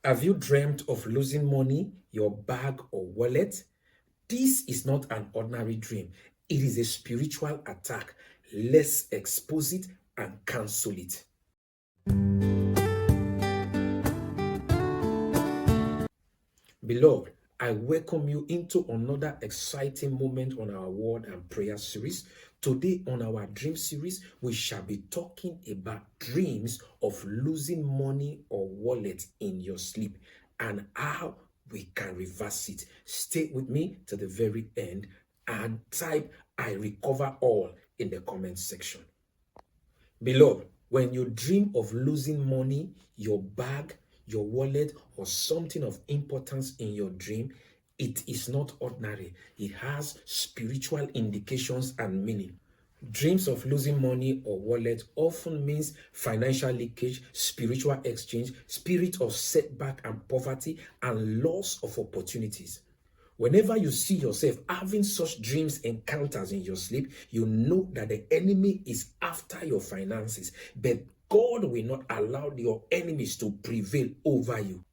Have you dreamt of losing money, your bag, or wallet? This is not an ordinary dream. It is a spiritual attack. Let's expose it and cancel it. Beloved, I welcome you into another exciting moment on our word and prayer series. Today on our dream series, we shall be talking about dreams of losing money or wallet in your sleep and how we can reverse it. Stay with me to the very end and type "I recover all" in the comment section. Beloved, when you dream of losing money, your bag, your wallet, or something of importance in your dream, it is not ordinary. It has spiritual indications and meaning. Dreams of losing money or wallet often means financial leakage, spiritual exchange, spirit of setback and poverty, and loss of opportunities. Whenever you see yourself having such dreams encounters in your sleep, you know that the enemy is after your finances, but God will not allow your enemies to prevail over you.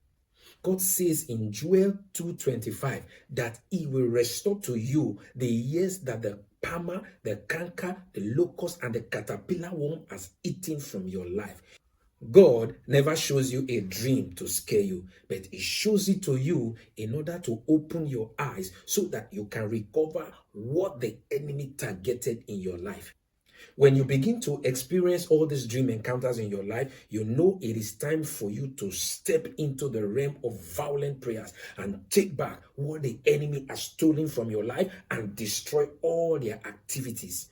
God says in Joel 2:25 that he will restore to you the years that the palmer, the canker, the locust, and the caterpillar worm has eaten from your life. God never shows you a dream to scare you, but he shows it to you in order to open your eyes so that you can recover what the enemy targeted in your life. When you begin to experience all these dream encounters in your life, you know it is time for you to step into the realm of violent prayers and take back what the enemy has stolen from your life and destroy all their activities.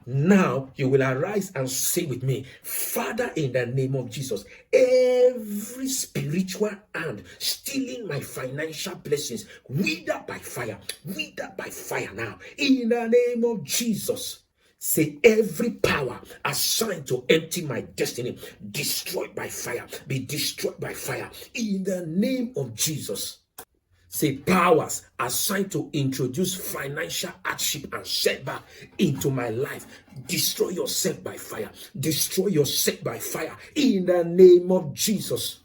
Now you will arise and say with me, Father, in the name of Jesus, every spiritual hand stealing my financial blessings, wither by fire now, in the name of Jesus. Say, every power assigned to empty my destiny, destroyed by fire, be destroyed by fire, in the name of Jesus. Say, powers assigned to introduce financial hardship and setback into my life, destroy yourself by fire. Destroy yourself by fire in the name of Jesus.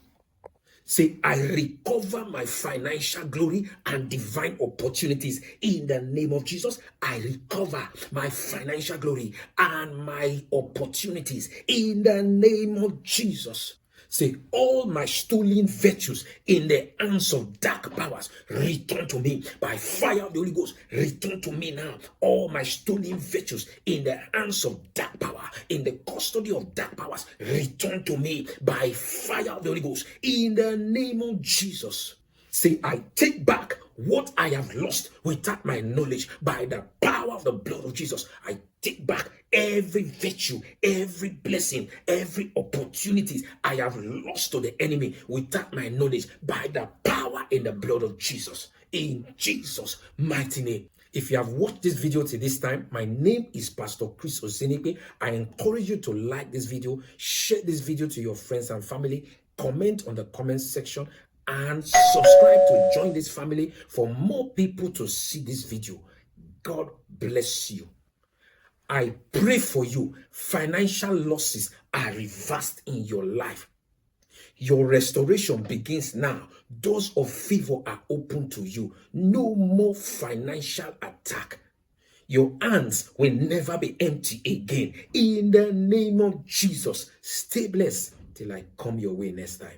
Say, I recover my financial glory and divine opportunities in the name of Jesus. I recover my financial glory and my opportunities in the name of Jesus. Say, all my stolen virtues in the hands of dark powers return to me by fire of the Holy Ghost. Return to me now. All my stolen virtues in the hands of dark power, in the custody of dark powers, return to me by fire of the Holy Ghost. In the name of Jesus. Say, I take back what I have lost without my knowledge by the power of the blood of Jesus. I take back every virtue, every blessing, every opportunity I have lost to the enemy without my knowledge by the power in the blood of Jesus. In Jesus' mighty name. If you have watched this video to this time, my name is Pastor Chris Osenikwe. I encourage you to like this video, share this video to your friends and family, comment on the comment section, and subscribe to join this family for more people to see this video. God bless you. I pray for you. Financial losses are reversed in your life. Your restoration begins now. Doors of favor are open to you. No more financial attack. Your hands will never be empty again. In the name of Jesus, stay blessed till I come your way next time.